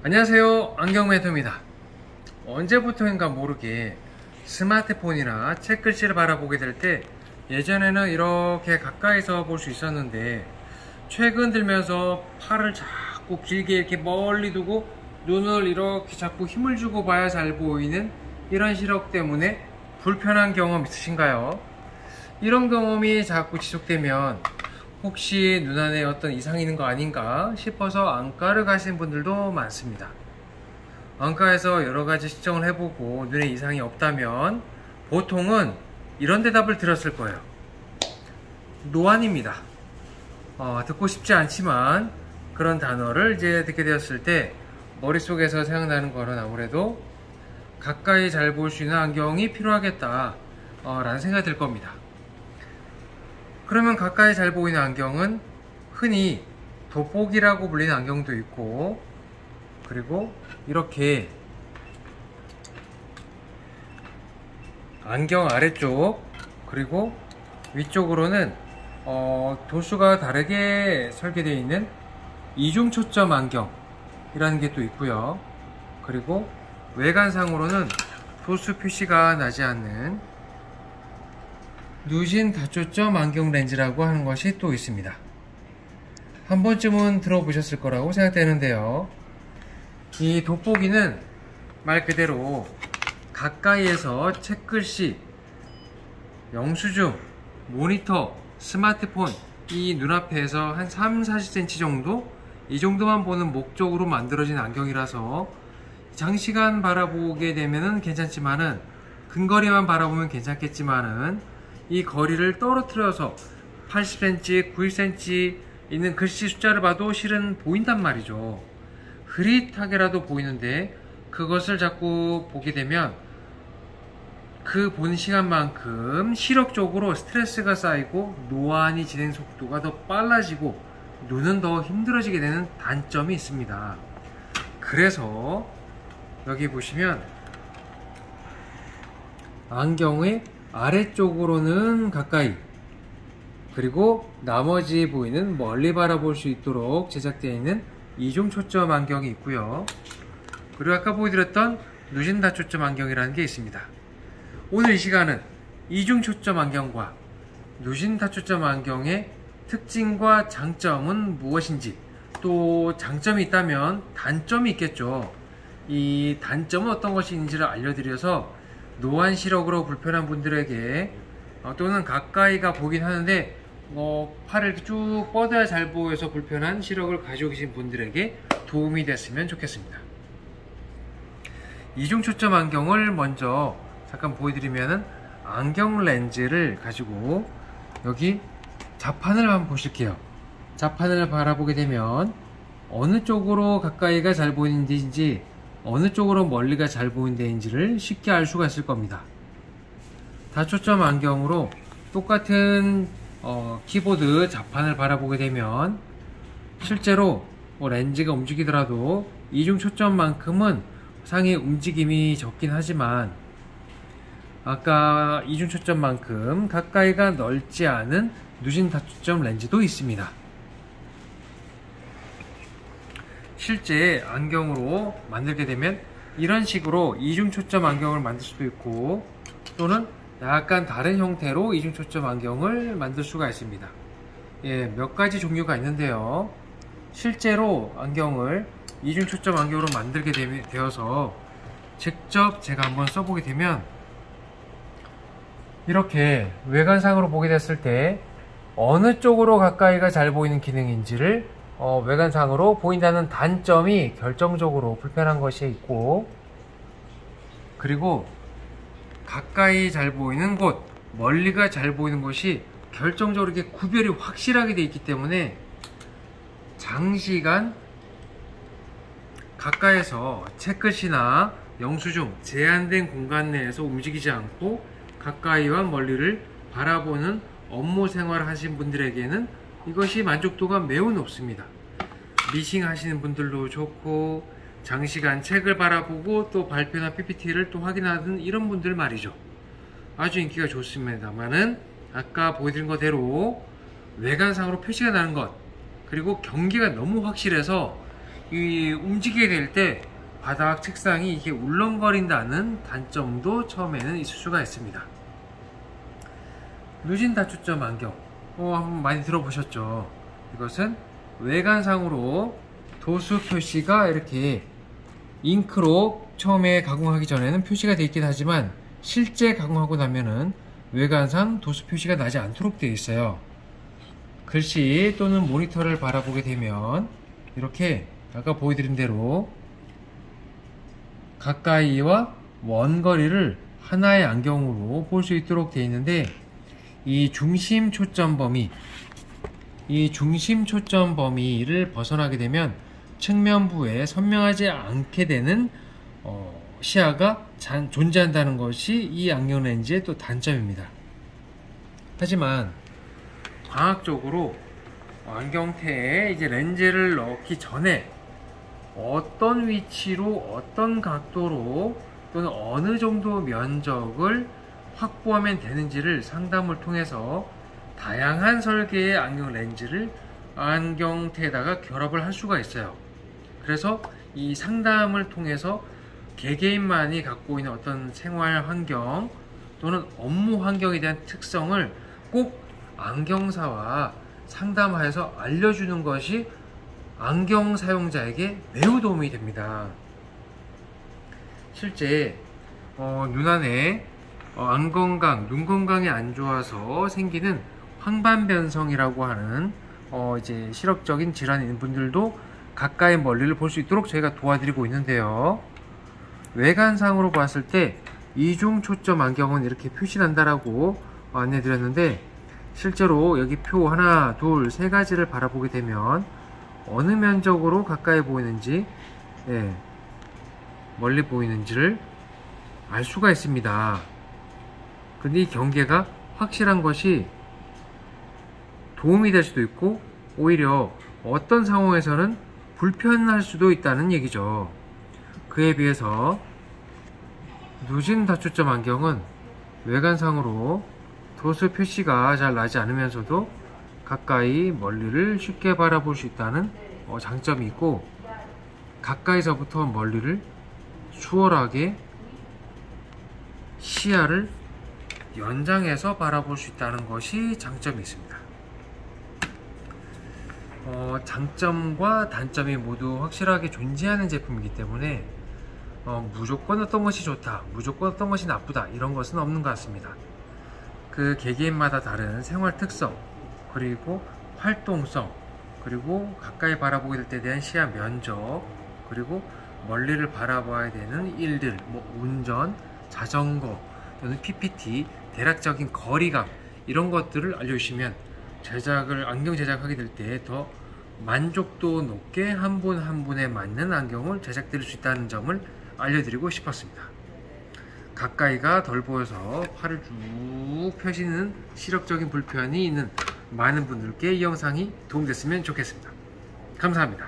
안녕하세요, 안경멘토입니다. 언제부터인가 모르게 스마트폰이나 책글씨를 바라보게 될 때 예전에는 이렇게 가까이서 볼 수 있었는데 최근 들면서 팔을 자꾸 길게 이렇게 멀리 두고 눈을 이렇게 자꾸 힘을 주고 봐야 잘 보이는 이런 시력 때문에 불편한 경험 있으신가요? 이런 경험이 자꾸 지속되면 혹시 눈 안에 어떤 이상이 있는 거 아닌가 싶어서 안과를 가신 분들도 많습니다. 안과에서 여러가지 측정을 해보고 눈에 이상이 없다면 보통은 이런 대답을 들었을 거예요. 노안입니다. 듣고 싶지 않지만 그런 단어를 이제 듣게 되었을 때 머릿속에서 생각나는 거는 아무래도 가까이 잘 볼 수 있는 안경이 필요하겠다 라는 생각이 들 겁니다. 그러면 가까이 잘 보이는 안경은 흔히 돋보기라고 불리는 안경도 있고, 그리고 이렇게 안경 아래쪽 그리고 위쪽으로는 도수가 다르게 설계되어 있는 이중초점 안경이라는 게 또 있고요. 그리고 외관상으로는 도수 표시가 나지 않는 누진 다초점 안경 렌즈라고 하는 것이 또 있습니다. 한 번쯤은 들어보셨을 거라고 생각되는데요. 이 돋보기는 말 그대로 가까이에서 책글씨, 영수증, 모니터, 스마트폰 이 눈앞에서 한 3-40cm 정도? 이 정도만 보는 목적으로 만들어진 안경이라서 장시간 바라보게 되면은 괜찮지만은 근거리만 바라보면 괜찮겠지만은 이 거리를 떨어뜨려서 80cm, 90cm 있는 글씨 숫자를 봐도 실은 보인단 말이죠. 흐릿하게라도 보이는데 그것을 자꾸 보게 되면 그 본 시간만큼 시력적으로 스트레스가 쌓이고 노안이 진행 속도가 더 빨라지고 눈은 더 힘들어지게 되는 단점이 있습니다. 그래서 여기 보시면 안경의 아래쪽으로는 가까이, 그리고 나머지 보이는 멀리 바라볼 수 있도록 제작되어 있는 이중초점 안경이 있고요. 그리고 아까 보여드렸던 누진 다초점 안경이라는 게 있습니다. 오늘 이 시간은 이중초점 안경과 누진 다초점 안경의 특징과 장점은 무엇인지, 또 장점이 있다면 단점이 있겠죠. 이 단점은 어떤 것이 있는지를 알려드려서 노안 시력으로 불편한 분들에게 또는 가까이가 보긴 하는데 팔을 이렇게 쭉 뻗어야 잘 보여서 불편한 시력을 가지고 계신 분들에게 도움이 됐으면 좋겠습니다. 이중초점 안경을 먼저 잠깐 보여드리면은 안경 렌즈를 가지고 여기 자판을 한번 보실게요. 자판을 바라보게 되면 어느 쪽으로 가까이가 잘 보이는 데인지 어느 쪽으로 멀리가 잘 보이는 데인지를 쉽게 알 수가 있을 겁니다. 다초점 안경으로 똑같은 키보드 자판을 바라보게 되면 실제로 렌즈가 움직이더라도 이중초점만큼은 상의 움직임이 적긴 하지만 아까 이중초점만큼 가까이가 넓지 않은 누진 다초점 렌즈도 있습니다. 실제 안경으로 만들게 되면 이런 식으로 이중초점 안경을 만들 수도 있고 또는 약간 다른 형태로 이중초점 안경을 만들 수가 있습니다. 몇 가지 종류가 있는데요. 실제로 안경을 이중초점 안경으로 만들게 되어서 직접 제가 한번 써보게 되면 이렇게 외관상으로 보게 됐을 때 어느 쪽으로 가까이가 잘 보이는 기능인지를 외관상으로 보인다는 단점이 결정적으로 불편한 것이 있고, 그리고 가까이 잘 보이는 곳, 멀리가 잘 보이는 곳이 결정적으로 이렇게 구별이 확실하게 되어 있기 때문에 장시간 가까이서 책글씨나 영수증 제한된 공간 내에서 움직이지 않고 가까이와 멀리를 바라보는 업무 생활을 하신 분들에게는 이것이 만족도가 매우 높습니다. 미싱 하시는 분들도 좋고 장시간 책을 바라보고 또 발표나 PPT를 또 확인하는 이런 분들 말이죠. 아주 인기가 좋습니다만은 아까 보여드린 것대로 외관상으로 표시가 나는 것, 그리고 경계가 너무 확실해서 이 움직이게 될 때 바닥 책상이 이게 울렁거린다는 단점도 처음에는 있을 수가 있습니다. 누진 다초점 안경 한번 많이 들어보셨죠? 이것은 외관상으로 도수 표시가 이렇게 잉크로 처음에 가공하기 전에는 표시가 되어 있긴 하지만 실제 가공하고 나면은 외관상 도수 표시가 나지 않도록 되어 있어요. 글씨 또는 모니터를 바라보게 되면 이렇게 아까 보여드린 대로 가까이와 원거리를 하나의 안경으로 볼 수 있도록 되어 있는데, 이 중심 초점 범위를 벗어나게 되면 측면부에 선명하지 않게 되는 시야가 존재한다는 것이 이 안경 렌즈의 또 단점입니다. 하지만 과학적으로 안경테에 이제 렌즈를 넣기 전에 어떤 위치로 어떤 각도로 또는 어느 정도 면적을 확보하면 되는지를 상담을 통해서 다양한 설계의 안경 렌즈를 안경테에다가 결합을 할 수가 있어요. 그래서 이 상담을 통해서 개개인만이 갖고 있는 어떤 생활 환경 또는 업무 환경에 대한 특성을 꼭 안경사와 상담하여서 알려주는 것이 안경 사용자에게 매우 도움이 됩니다. 실제 눈 안에 눈 건강이 안 좋아서 생기는 황반변성이라고 하는 이제 시력적인 질환이 있는 분들도 가까이 멀리를 볼 수 있도록 저희가 도와드리고 있는데요. 외관상으로 봤을 때 이중 초점 안경은 이렇게 표시난다라고 안내드렸는데, 실제로 여기 표 하나, 둘, 세 가지를 바라보게 되면 어느 면적으로 가까이 보이는지, 멀리 보이는지를 알 수가 있습니다. 근데 이 경계가 확실한 것이 도움이 될 수도 있고 오히려 어떤 상황에서는 불편할 수도 있다는 얘기죠. 그에 비해서 누진 다초점 안경은 외관상으로 도수 표시가 잘 나지 않으면서도 가까이 멀리를 쉽게 바라볼 수 있다는 장점이 있고, 가까이서부터 멀리를 수월하게 시야를 연장해서 바라볼 수 있다는 것이 장점이 있습니다. 장점과 단점이 모두 확실하게 존재하는 제품이기 때문에 무조건 어떤 것이 좋다, 무조건 어떤 것이 나쁘다 이런 것은 없는 것 같습니다. 그 개개인마다 다른 생활 특성, 그리고 활동성, 그리고 가까이 바라보게 될 때 대한 시야 면적, 그리고 멀리를 바라봐야 되는 일들, 운전, 자전거 또는 PPT, 대략적인 거리감 이런 것들을 알려주시면 안경 제작하게 될 때 더 만족도 높게 한 분 한 분에 맞는 안경을 제작드릴 수 있다는 점을 알려드리고 싶었습니다. 가까이가 덜 보여서 팔을 쭉 펴시는 시력적인 불편이 있는 많은 분들께 이 영상이 도움됐으면 좋겠습니다. 감사합니다.